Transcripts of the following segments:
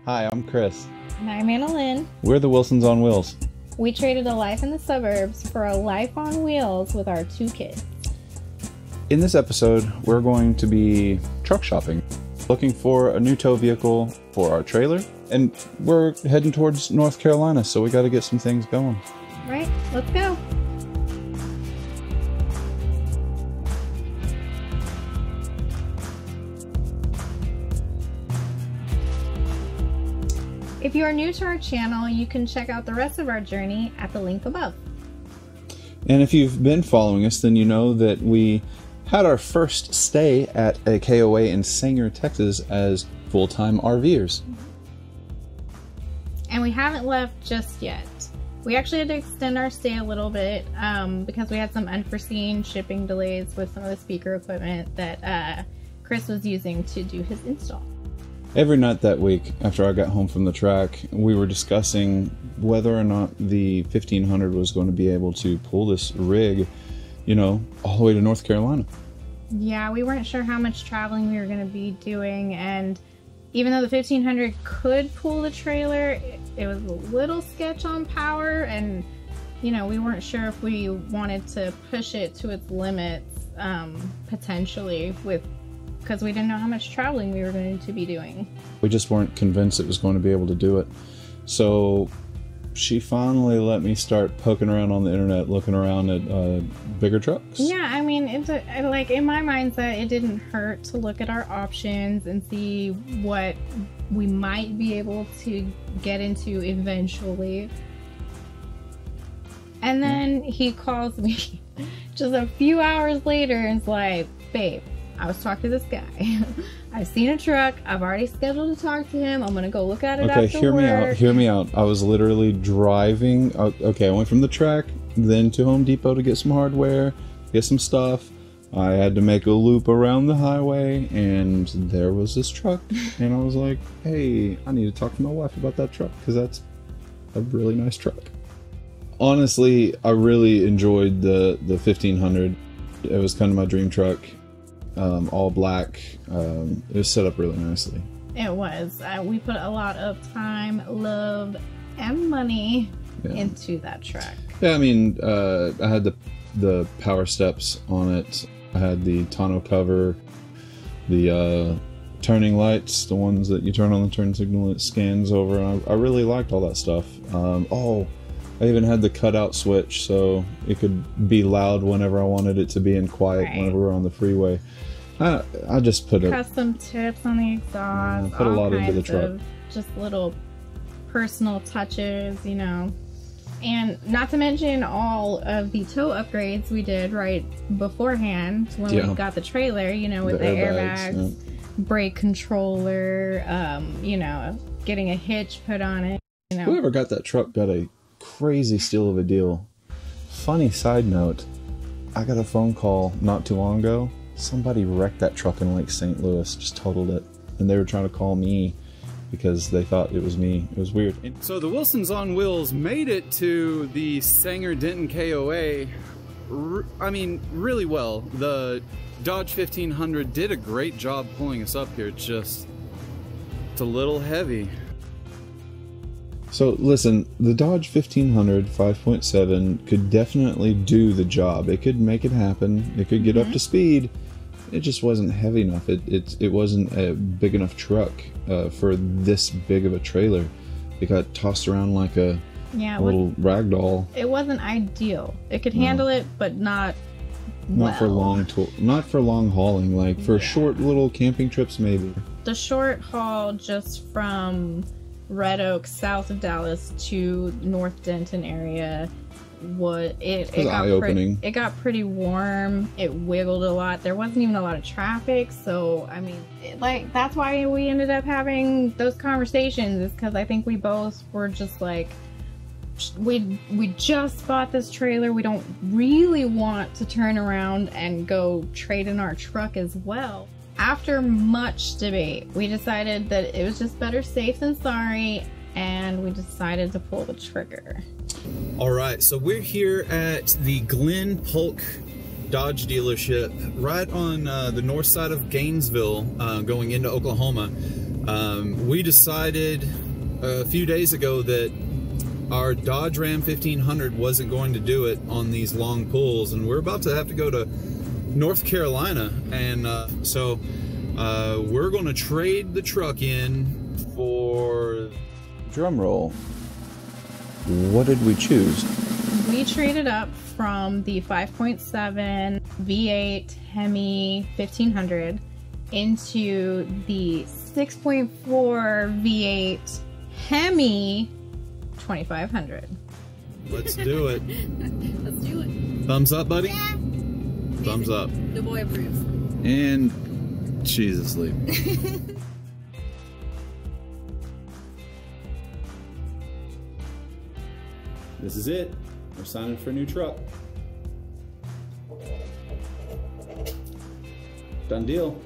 Hi, I'm Chris. And I'm Annalyn. We're the Wilsons on Wheels. We traded a life in the suburbs for a life on wheels with our 2 kids. In this episode, we're going to be truck shopping, looking for a new tow vehicle for our trailer, and we're heading towards North Carolina, so we got to get some things going. Right, let's go. If you are new to our channel, you can check out the rest of our journey at the link above. And if you've been following us, then you know that we had our first stay at a KOA in Sanger, Texas as full-time RVers. And we haven't left just yet. We actually had to extend our stay a little bit because we had some unforeseen shipping delays with some of the speaker equipment that Chris was using to do his install. Every night that week, after I got home from the track, we were discussing whether or not the 1500 was going to be able to pull this rig, you know, all the way to North Carolina. Yeah, we weren't sure how much traveling we were going to be doing, and even though the 1500 could pull the trailer, it was a little sketch on power, and, you know, we weren't sure if we wanted to push it to its limits, potentially, because we didn't know how much traveling we were going to be doing. We just weren't convinced it was going to be able to do it. So she finally let me start poking around on the internet, looking around at bigger trucks. Yeah, I mean, it's like in my mindset, it didn't hurt to look at our options and see what we might be able to get into eventually. And then he calls me just a few hours later and is like, babe, I was talking to this guy. I've seen a truck. I've already scheduled to talk to him. I'm gonna go look at it after work. Hear me out. I was literally driving. Okay, I went from the track, then to Home Depot to get some hardware, get some stuff. I had to make a loop around the highway, and there was this truck. And I was like, hey, I need to talk to my wife about that truck, because that's a really nice truck. Honestly, I really enjoyed the 1500. It was kind of my dream truck. All black. It was set up really nicely. It was. We put a lot of time, love, and money into that truck. Yeah, I mean, I had the power steps on it. I had the tonneau cover, the turning lights, the ones that you turn on the turn signal, it scans over. And I really liked all that stuff. I even had the cutout switch so it could be loud whenever I wanted it to be and quiet whenever we're on the freeway. I just put custom tips on the exhaust. Put a lot into the truck. Just little personal touches, you know. And not to mention all of the tow upgrades we did right beforehand when we got the trailer, you know, with the airbags, brake controller, you know, getting a hitch put on it. You know. Whoever got that truck got a crazy steal of a deal. Funny side note, I got a phone call not too long ago. Somebody wrecked that truck in Lake St. Louis, just totaled it, and they were trying to call me because they thought it was me. It was weird. So the Wilsons on Wheels made it to the Sanger-Denton KOA, I mean, really well. The Dodge 1500 did a great job pulling us up here, it's a little heavy. So listen, the Dodge 1500 5.7 could definitely do the job. It could make it happen. It could get up to speed. It just wasn't heavy enough. It wasn't a big enough truck for this big of a trailer. It got tossed around like a little rag doll. It wasn't ideal. It could handle it, but not for long hauling. Like for short little camping trips, maybe. The short haul just from Red Oak, south of Dallas, to North Denton area, it got eye-opening. It got pretty warm. It wiggled a lot. There wasn't even a lot of traffic, so I mean, that's why we ended up having those conversations. Is because I think we both were just like, we just bought this trailer. We don't really want to turn around and go trade in our truck as well. After much debate, we decided that it was just better safe than sorry, and we decided to pull the trigger. All right, so we're here at the Glen Polk Dodge dealership right on the north side of Gainesville, going into Oklahoma. We decided a few days ago that our Dodge Ram 1500 wasn't going to do it on these long pulls, and we're about to have to go to North Carolina, and so we're going to trade the truck in for... Drum roll. What did we choose? We traded up from the 5.7 V8 Hemi 1500 into the 6.4 V8 Hemi 2500. Let's do it. Let's do it. Thumbs up, buddy? Yeah. Thumbs up. The boy approves. And she's asleep. This is it. We're signing for a new truck. Done deal.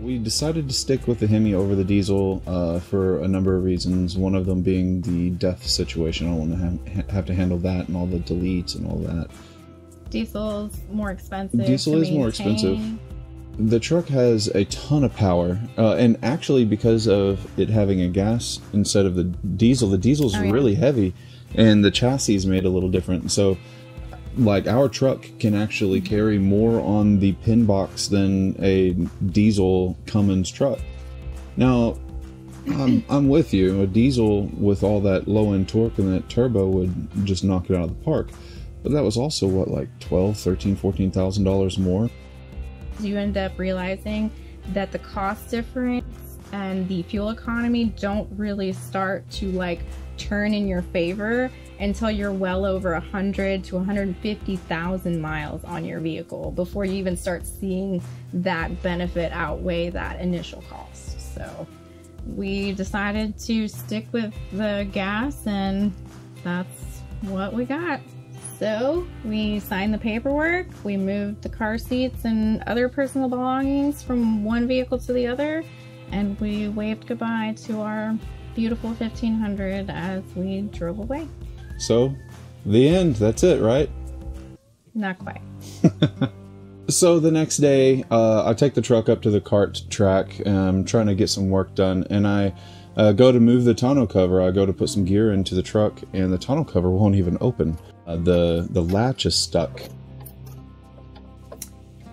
We decided to stick with the Hemi over the diesel for a number of reasons. One of them being the death situation. I don't want to have to handle that and all the deletes and all that. Diesel's more expensive. Diesel is more expensive. The truck has a ton of power, and actually because of it having a gas instead of the diesel's really heavy, and the chassis is made a little different. So like our truck can actually carry more on the pin box than a diesel Cummins truck. Now, I'm with you. A diesel with all that low end torque and that turbo would just knock it out of the park. But that was also what, like $12,000, $13,000, $14,000 more. You end up realizing that the cost difference and the fuel economy don't really start to like turn in your favor until you're well over 100 to 150,000 miles on your vehicle before you even start seeing that benefit outweigh that initial cost. So we decided to stick with the gas, and that's what we got. So we signed the paperwork, we moved the car seats and other personal belongings from one vehicle to the other, and we waved goodbye to our beautiful 1500 as we drove away. So, the end. That's it, right? Not quite. So the next day, I take the truck up to the cart track, trying to get some work done, and I go to move the tonneau cover. I go to put some gear into the truck, and the tonneau cover won't even open. The latch is stuck.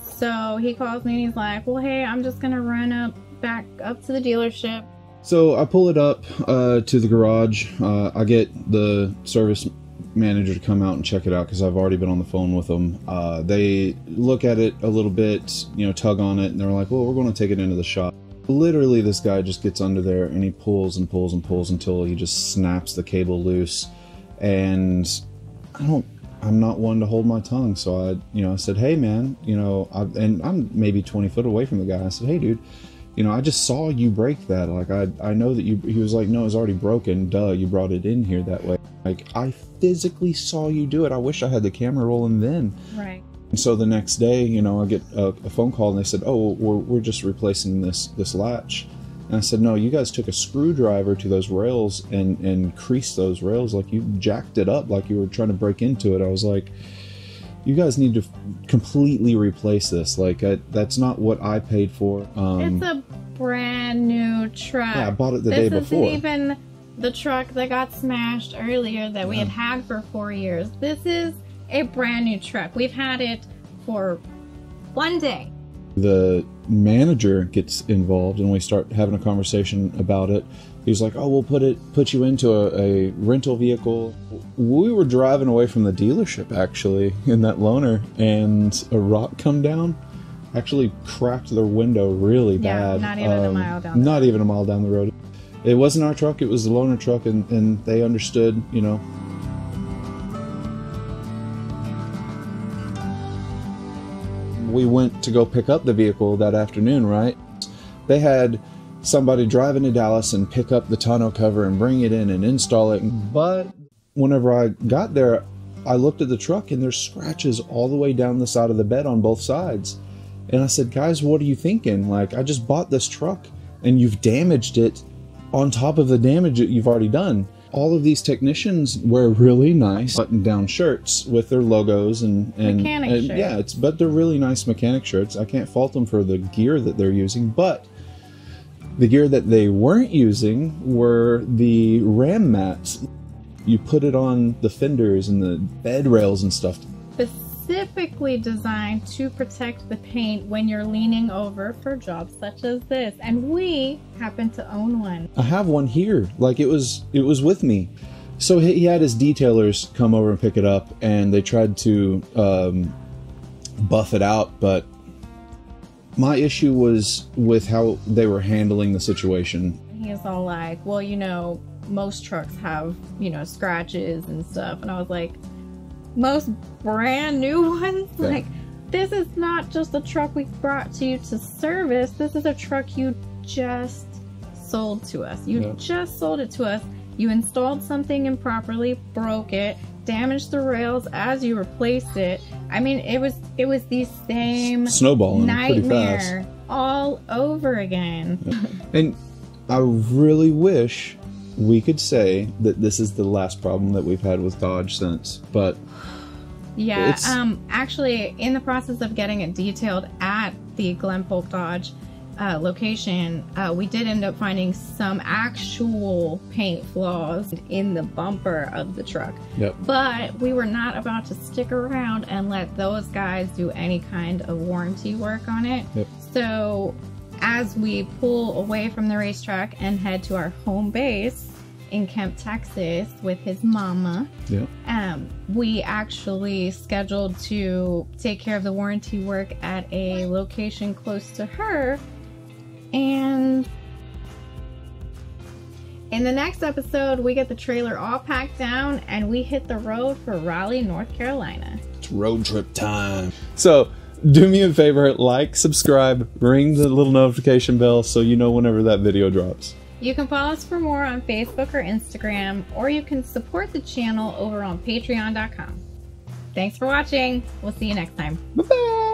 So he calls me and he's like, well, hey, I'm just gonna run back up to the dealership. So I pull it up to the garage. I get the service manager to come out and check it out because I've already been on the phone with them. They look at it a little bit, you know, tug on it, and they're like, well, we're going to take it into the shop. Literally, this guy just gets under there and he pulls and pulls and pulls until he just snaps the cable loose. And I'm not one to hold my tongue, so I said, hey man, and I'm maybe 20 foot away from the guy. I said, hey dude, I just saw you break that. Like, I know that he was like, no, it's already broken. Duh, you brought it in here that way. Like, I physically saw you do it. I wish I had the camera rolling then. Right. And so the next day, I get a phone call and they said, oh, we're just replacing this latch. And I said, no, you guys took a screwdriver to those rails and creased those rails. Like, you jacked it up like you were trying to break into it. I was like, you guys need to completely replace this. Like, that's not what I paid for. It's a brand new truck. Yeah, I bought it the day before. This isn't even the truck that got smashed earlier that we had for 4 years. This is a brand new truck. We've had it for 1 day. The manager gets involved and we start having a conversation about it. He's like, oh, we'll put you into a rental vehicle. We were driving away from the dealership, actually, in that loaner, and a rock come down, actually cracked their window really bad. Not even a mile down the road. Not even a mile down the road. It wasn't our truck, it was the loaner truck, and they understood, We went to go pick up the vehicle that afternoon, right? They had somebody drive into Dallas and pick up the tonneau cover and bring it in and install it. But whenever I got there, I looked at the truck and there's scratches all the way down the side of the bed on both sides. And I said, guys, what are you thinking? Like, I just bought this truck and you've damaged it on top of the damage that you've already done. All of these technicians wear really nice button-down shirts with their logos and mechanic shirts. Yeah, but they're really nice mechanic shirts. I can't fault them for the gear that they're using, but The gear that they weren't using were the ram mats. You put it on the fenders and the bed rails and stuff. Specifically designed to protect the paint when you're leaning over for jobs such as this, and we happen to own one. I have one here. Like, it was with me. So he had his detailers come over and pick it up, and they tried to buff it out, but my issue was with how they were handling the situation. He was all like, well, you know, most trucks have, you know, scratches and stuff, and I was like, most brand new ones? Yeah. Like, this is not just a truck we brought to you to service. This is a truck you just sold to us. You just sold it to us. You installed something improperly, broke it, damaged the rails as you replaced it. I mean, it was the same snowballing nightmare all over again. And I really wish we could say that this is the last problem that we've had with Dodge since, but yeah, actually, in the process of getting it detailed at the Glen Polk Dodge location, we did end up finding some actual paint flaws in the bumper of the truck. Yep. But we were not about to stick around and let those guys do any kind of warranty work on it. Yep. So as we pull away from the racetrack and head to our home base in Kemp, Texas with his mama, we actually scheduled to take care of the warranty work at a location close to her. And in the next episode, we get the trailer all packed down and we hit the road for Raleigh, North Carolina. It's road trip time. So do me a favor, like, subscribe, ring the little notification bell so you know whenever that video drops. You can follow us for more on Facebook or Instagram, or you can support the channel over on patreon.com. Thanks for watching. We'll see you next time. Bye-bye.